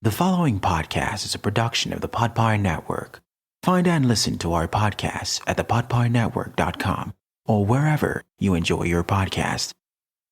The following podcast is a production of the Podpire Network. Find and listen to our podcasts at thepodpirenetwork.com or wherever you enjoy your podcast.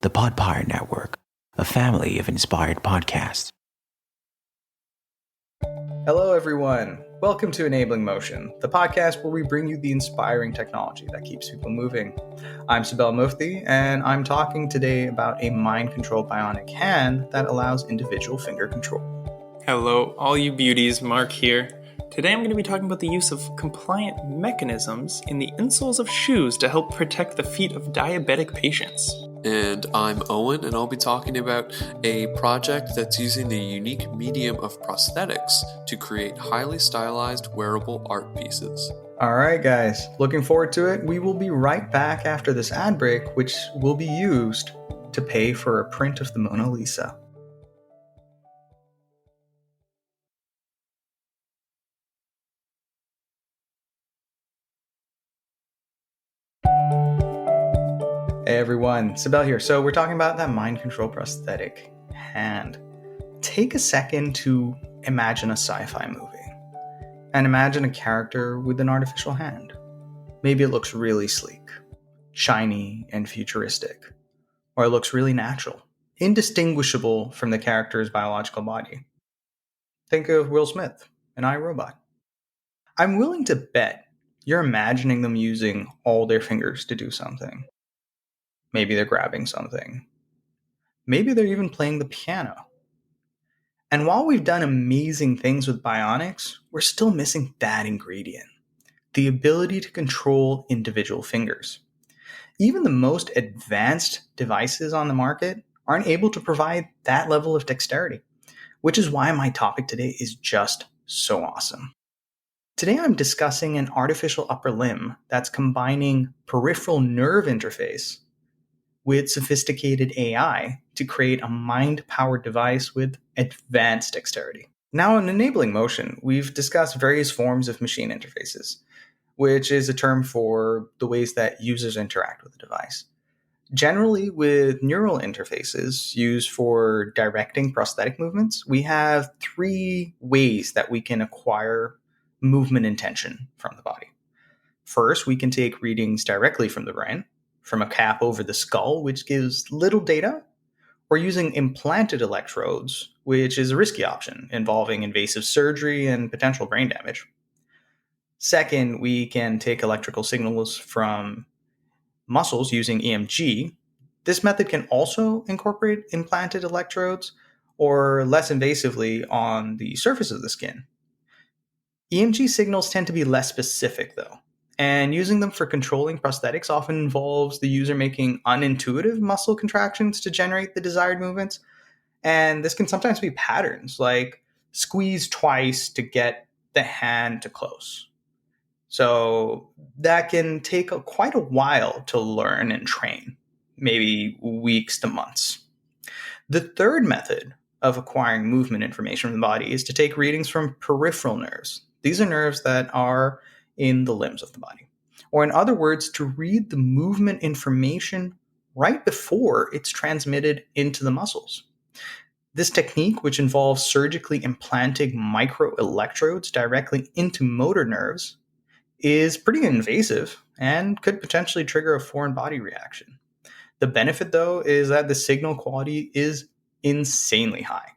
The Podpire Network, a family of inspired podcasts. Hello, everyone. Welcome to Enabling Motion, the podcast where we bring you the inspiring technology that keeps people moving. I'm Sibel, and I'm talking today about a mind-controlled bionic hand that allows individual finger control. Hello, all you beauties, Marc here. Today I'm going to be talking about the use of compliant mechanisms in the insoles of shoes to help protect the feet of diabetic patients. And I'm Owen, and I'll be talking about a project that's using the unique medium of prosthetics to create highly stylized wearable art pieces. All right, guys, looking forward to it. We will be right back after this ad break, which will be used to pay for a print of the Mona Lisa. Hey everyone, Sibel here. So we're talking about that mind control prosthetic hand. Take a second to imagine a sci-fi movie and imagine a character with an artificial hand. Maybe it looks really sleek, shiny, and futuristic, or it looks really natural, indistinguishable from the character's biological body. Think of Will Smith in iRobot. I'm willing to bet you're imagining them using all their fingers to do something. Maybe they're grabbing something. Maybe they're even playing the piano. And while we've done amazing things with bionics, we're still missing that ingredient, the ability to control individual fingers. Even the most advanced devices on the market aren't able to provide that level of dexterity, which is why my topic today is just so awesome. Today I'm discussing an artificial upper limb that's combining peripheral nerve interface with sophisticated AI to create a mind-powered device with advanced dexterity. Now, in Enabling Motion, we've discussed various forms of machine interfaces, which is a term for the ways that users interact with the device. Generally, with neural interfaces used for directing prosthetic movements, we have three ways that we can acquire movement intention from the body. First, we can take readings directly from the brain, from a cap over the skull, which gives little data, or using implanted electrodes, which is a risky option involving invasive surgery and potential brain damage. Second, we can take electrical signals from muscles using EMG. This method can also incorporate implanted electrodes or less invasively on the surface of the skin. EMG signals tend to be less specific, though. And using them for controlling prosthetics often involves the user making unintuitive muscle contractions to generate the desired movements. And this can sometimes be patterns like squeeze twice to get the hand to close. So that can take quite a while to learn and train, maybe weeks to months. The third method of acquiring movement information from the body is to take readings from peripheral nerves. These are nerves that are in the limbs of the body. Or in other words, to read the movement information right before it's transmitted into the muscles. This technique, which involves surgically implanting microelectrodes directly into motor nerves, is pretty invasive and could potentially trigger a foreign body reaction. The benefit, though, is that the signal quality is insanely high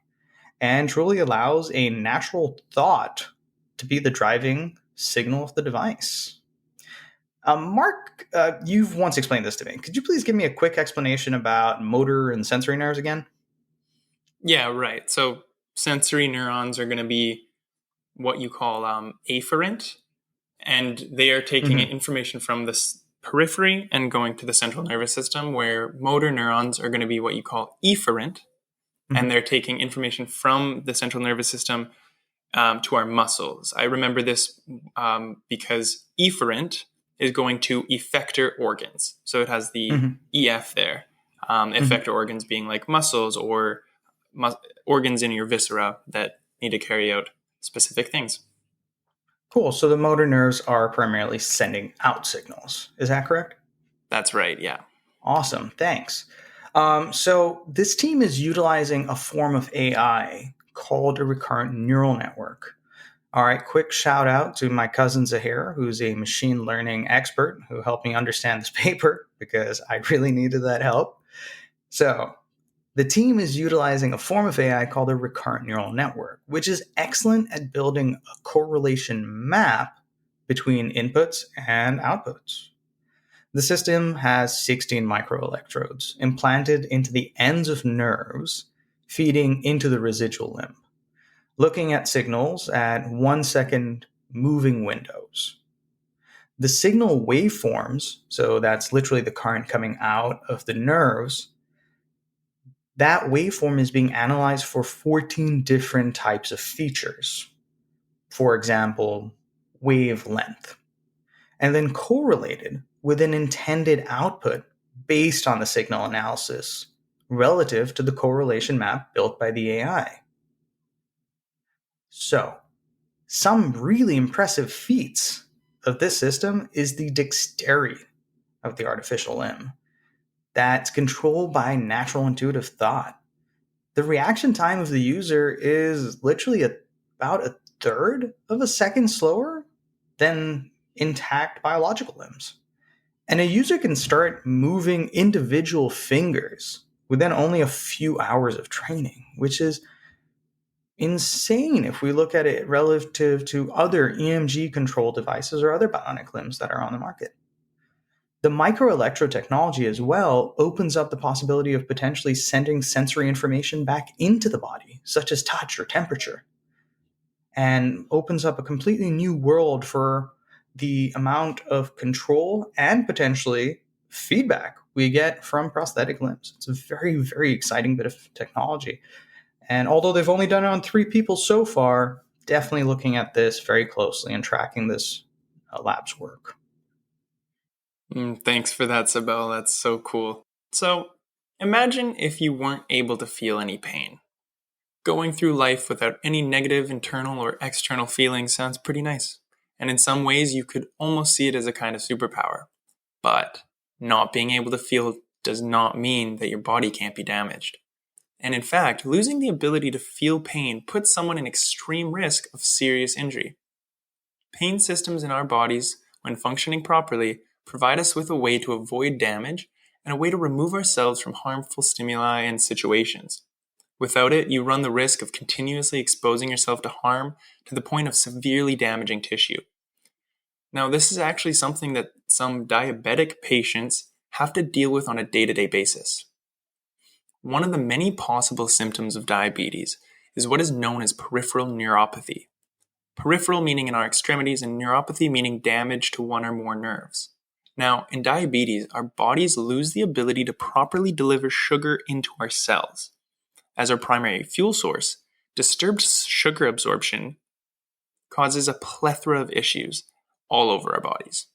and truly allows a natural thought to be the driving signal of the device. Marc, you've once explained this to me. Could you please give me a quick explanation about motor and sensory nerves again? Yeah, right. So sensory neurons are going to be what you call afferent, and they are taking information from the periphery and going to the central nervous system, where motor neurons are going to be what you call efferent, and they're taking information from the central nervous system to our muscles. I remember this because efferent is going to effector organs. So it has the EF there. Effector organs being like muscles or organs in your viscera that need to carry out specific things. Cool. So the motor nerves are primarily sending out signals. Is that correct? That's right, yeah. Awesome. Thanks. So this team is utilizing a form of AI called a recurrent neural network. All right, quick shout out to my cousin Zahir, who's a machine learning expert who helped me understand this paper because I really needed that help. So, the team is utilizing a form of AI called a recurrent neural network, which is excellent at building a correlation map between inputs and outputs. The system has 16 microelectrodes implanted into the ends of nerves feeding into the residual limb, looking at signals at 1 second moving windows. The signal waveforms, so that's literally the current coming out of the nerves, that waveform is being analyzed for 14 different types of features. For example, wavelength, and then correlated with an intended output based on the signal analysis relative to the correlation map built by the AI. So, some really impressive feats of this system is the dexterity of the artificial limb that's controlled by natural intuitive thought. The reaction time of the user is literally about a third of a second slower than intact biological limbs. And a user can start moving individual fingers within only a few hours of training, which is insane if we look at it relative to other EMG control devices or other bionic limbs that are on the market. The microelectrode technology as well opens up the possibility of potentially sending sensory information back into the body, such as touch or temperature, and opens up a completely new world for the amount of control and potentially feedback we get from prosthetic limbs. It's a very, very exciting bit of technology. And although they've only done it on 3 people so far, definitely looking at this very closely and tracking this lab's work. Thanks for that, Sibel. That's so cool. So, imagine if you weren't able to feel any pain. Going through life without any negative internal or external feelings sounds pretty nice. And in some ways, you could almost see it as a kind of superpower. But not being able to feel does not mean that your body can't be damaged. And in fact, losing the ability to feel pain puts someone in extreme risk of serious injury. Pain systems in our bodies, when functioning properly, provide us with a way to avoid damage and a way to remove ourselves from harmful stimuli and situations. Without it, you run the risk of continuously exposing yourself to harm to the point of severely damaging tissue. Now, this is actually something that some diabetic patients have to deal with on a day-to-day basis. One of the many possible symptoms of diabetes is what is known as peripheral neuropathy. Peripheral meaning in our extremities and neuropathy meaning damage to one or more nerves. Now, in diabetes, our bodies lose the ability to properly deliver sugar into our cells. As our primary fuel source, disturbed sugar absorption causes a plethora of issues all over our bodies.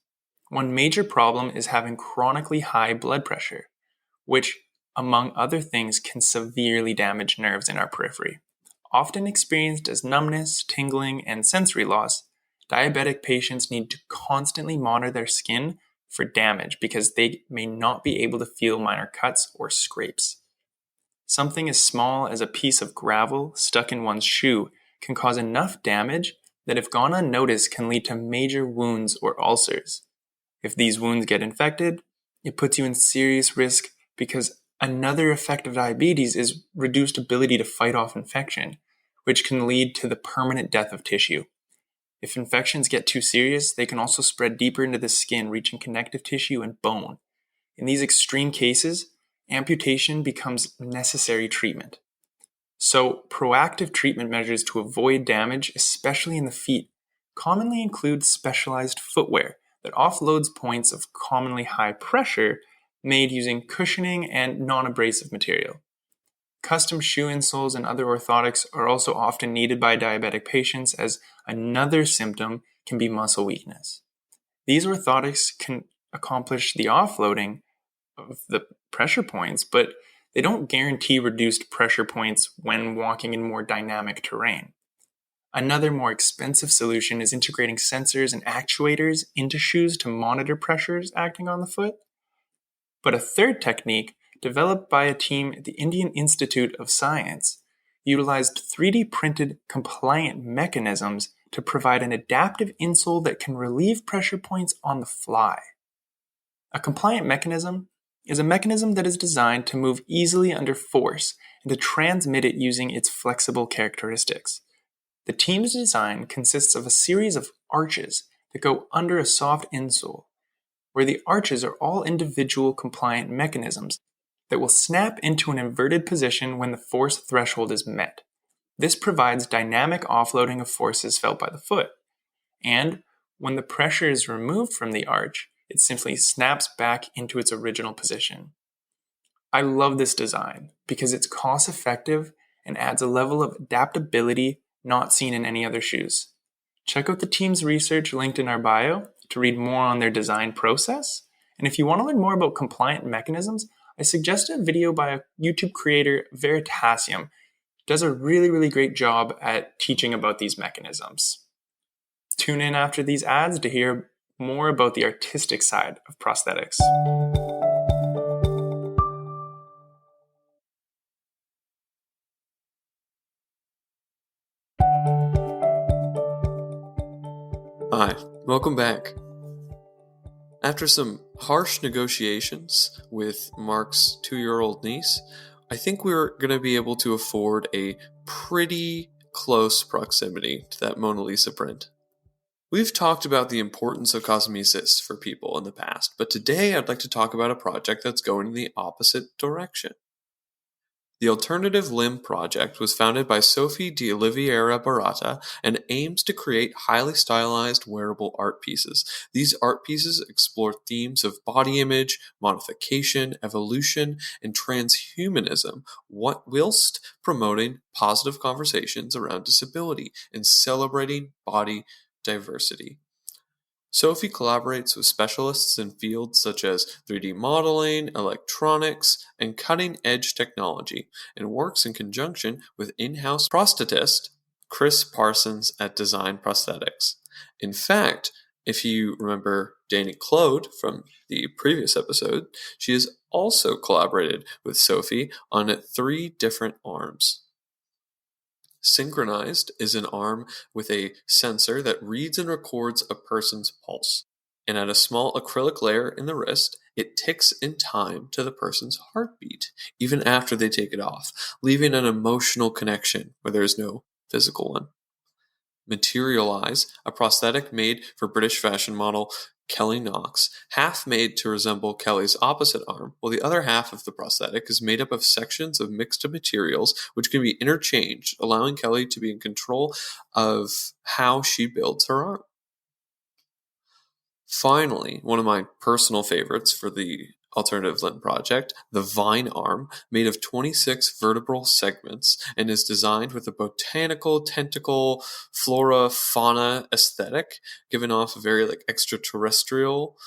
One major problem is having chronically high blood pressure, which, among other things, can severely damage nerves in our periphery. Often experienced as numbness, tingling, and sensory loss, diabetic patients need to constantly monitor their skin for damage because they may not be able to feel minor cuts or scrapes. Something as small as a piece of gravel stuck in one's shoe can cause enough damage that if gone unnoticed can lead to major wounds or ulcers. If these wounds get infected, it puts you in serious risk because another effect of diabetes is reduced ability to fight off infection, which can lead to the permanent death of tissue. If infections get too serious, they can also spread deeper into the skin, reaching connective tissue and bone. In these extreme cases, amputation becomes necessary treatment. So, proactive treatment measures to avoid damage, especially in the feet, commonly include specialized footwear that offloads points of commonly high pressure made using cushioning and non-abrasive material. Custom shoe insoles and other orthotics are also often needed by diabetic patients, as another symptom can be muscle weakness. These orthotics can accomplish the offloading of the pressure points, but they don't guarantee reduced pressure points when walking in more dynamic terrain. Another more expensive solution is integrating sensors and actuators into shoes to monitor pressures acting on the foot. But a third technique, developed by a team at the Indian Institute of Science, utilized 3D printed compliant mechanisms to provide an adaptive insole that can relieve pressure points on the fly. A compliant mechanism is a mechanism that is designed to move easily under force and to transmit it using its flexible characteristics. The team's design consists of a series of arches that go under a soft insole, where the arches are all individual compliant mechanisms that will snap into an inverted position when the force threshold is met. This provides dynamic offloading of forces felt by the foot. And when the pressure is removed from the arch, it simply snaps back into its original position. I love this design because it's cost effective and adds a level of adaptability not seen in any other shoes. Check out the team's research linked in our bio to read more on their design process. And if you want to learn more about compliant mechanisms, I suggest a video by a YouTube creator, Veritasium. Does a really, really great job at teaching about these mechanisms. Tune in after these ads to hear more about the artistic side of prosthetics. Hi, welcome back. After some harsh negotiations with Marc's 2-year-old niece, I think we're going to be able to afford a pretty close proximity to that Mona Lisa print. We've talked about the importance of cosmesis for people in the past, but today I'd like to talk about a project that's going in the opposite direction. The Alternative Limb Project was founded by Sophie de Oliveira Barata and aims to create highly stylized wearable art pieces. These art pieces explore themes of body image, modification, evolution, and transhumanism, whilst promoting positive conversations around disability and celebrating body diversity. Sophie collaborates with specialists in fields such as 3D modeling, electronics, and cutting-edge technology, and works in conjunction with in-house prosthetist Chris Parsons at Design Prosthetics. In fact, if you remember Danny Claude from the previous episode, she has also collaborated with Sophie on 3 different arms. Synchronized is an arm with a sensor that reads and records a person's pulse. And at a small acrylic layer in the wrist, it ticks in time to the person's heartbeat, even after they take it off, leaving an emotional connection where there is no physical one. Materialize, a prosthetic made for British fashion model Kelly Knox, half made to resemble Kelly's opposite arm, while the other half of the prosthetic is made up of sections of mixed materials which can be interchanged, allowing Kelly to be in control of how she builds her arm. Finally, one of my personal favorites for the Alternative Limb Project, the Vine Arm, made of 26 vertebral segments and is designed with a botanical, tentacle, flora, fauna aesthetic, giving off a very extraterrestrial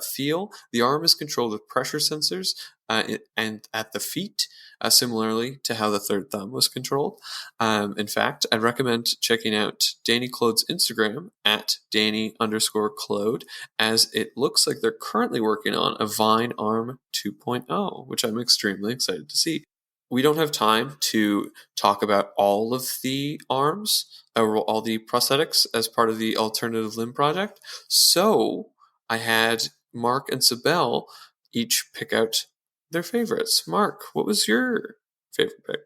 feel. The arm is controlled with pressure sensors and at the feet, similarly to how the third thumb was controlled. In fact, I'd recommend checking out Danny Claude's Instagram at Danny_Claude, as it looks like they're currently working on a Vine Arm 2.0, which I'm extremely excited to see. We don't have time to talk about all of the arms, or all the prosthetics as part of the Alternative Limb Project, so I had Marc and Sibel each pick out their favorites. Marc, what was your favorite pick?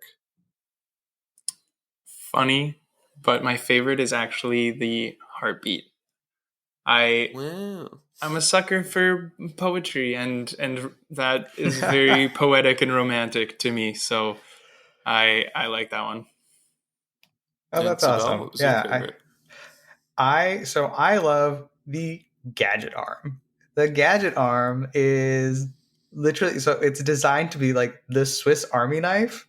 Funny, but my favorite is actually the heartbeat. Wow. I'm a sucker for poetry, and that is very poetic and romantic to me. So I like that one. Oh, that's Sibel, awesome. what was your favorite? I love the gadget arm. The gadget arm is literally, so it's designed to be like the Swiss Army knife,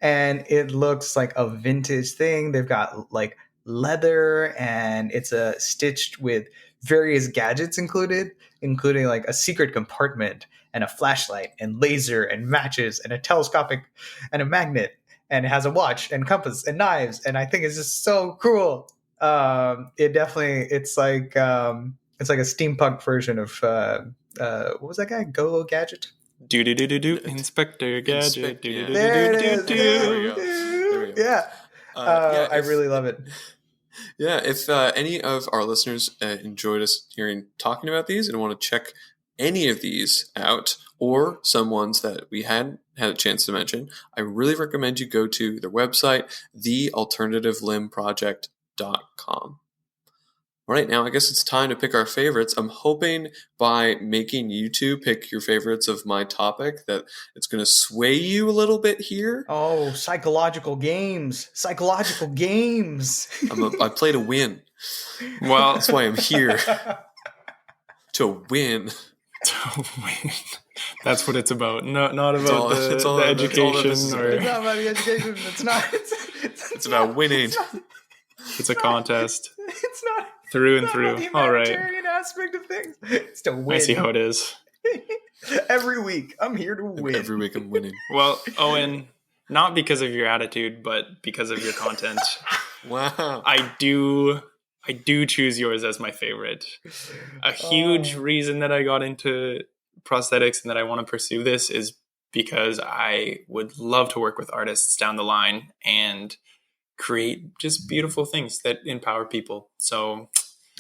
and it looks like a vintage thing. They've got like leather, and it's stitched with various gadgets including like a secret compartment and a flashlight and laser and matches and a telescopic and a magnet, and it has a watch and compass and knives, and I think it's just so cool. It's like a steampunk version of what was that guy? Go Gadget? Do Inspector Gadget. Yeah. There it is. There we go. do. Yeah. I really love it. Yeah, if any of our listeners enjoyed us talking about these and want to check any of these out, or some ones that we hadn't had a chance to mention, I really recommend you go to their website, thealternativelimb.com. All right, now I guess it's time to pick our favorites. I'm hoping by making you two pick your favorites of my topic that it's going to sway you a little bit here. Oh, psychological games. Psychological games. I play to win. Well, That's why I'm here. To win. to win. That's what it's about. No, not about It's all the that this education. is Or It's not about the education. It's not. It's about winning. it's a contest It's not. through and It's not through. about the All right. humanitarian aspect of things. It's to win. I see how it is. Every week, I'm here to win. Every week I'm winning. Well, Owen, not because of your attitude, but because of your content. Wow. I do choose yours as my favorite. A huge reason that I got into prosthetics and that I want to pursue this is because I would love to work with artists down the line and create just beautiful things that empower people. So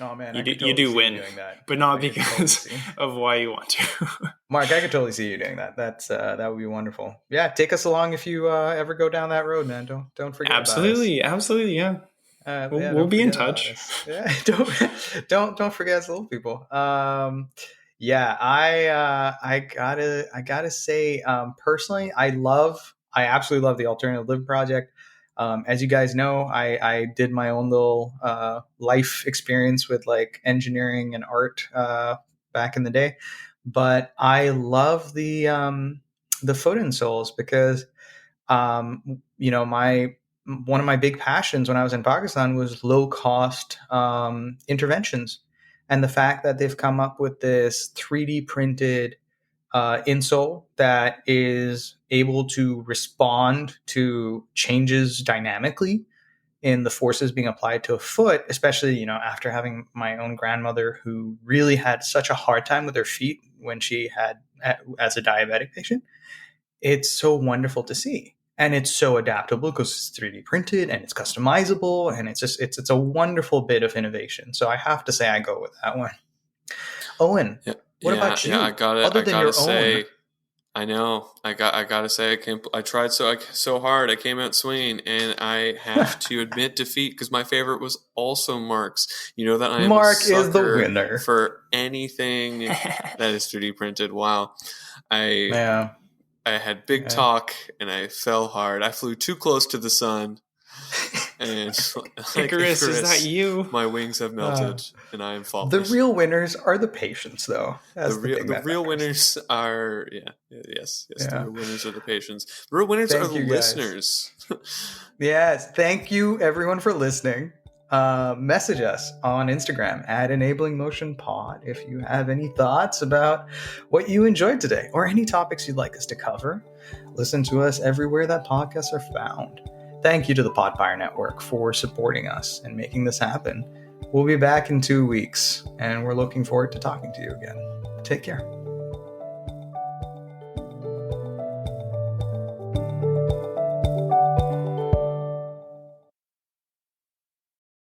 Oh man, you do win, but not because of why you want to. Marc, I could totally see you doing that. That would be wonderful. Yeah, take us along if you ever go down that road, man. Don't forget. Absolutely, yeah. We'll be in touch. Yeah, don't forget us little people. Yeah, I gotta say, personally, I absolutely love the Alternative Live Project. As you guys know, I did my own little life experience with like engineering and art back in the day, but I love the foot insoles because one of my big passions when I was in Pakistan was low cost interventions, and the fact that they've come up with this 3D printed insole that is able to respond to changes dynamically in the forces being applied to a foot, especially, after having my own grandmother who really had such a hard time with her feet when she had, as a diabetic patient. It's so wonderful to see. And it's so adaptable because it's 3D printed and it's customizable, and it's a wonderful bit of innovation. So I have to say I go with that one. Owen, what about you? Yeah, I gotta say, own? I know. I gotta say, I tried so hard. I came out swinging, and I have to admit defeat because my favorite was also Marc's. You know that I am Marc a sucker is the winner for anything that is 3D printed. Wow, I had big talk, and I fell hard. I flew too close to the sun. And Icarus, is that you? My wings have melted, and I am falling. The real winners are the patients, though. The real winners are The real winners are the patients. The real winners are the listeners. Yes, thank you everyone for listening. Message us on Instagram at EnablingMotionPod if you have any thoughts about what you enjoyed today or any topics you'd like us to cover. Listen to us everywhere that podcasts are found. Thank you to the Podpire Network for supporting us and making this happen. We'll be back in 2 weeks, and we're looking forward to talking to you again. Take care.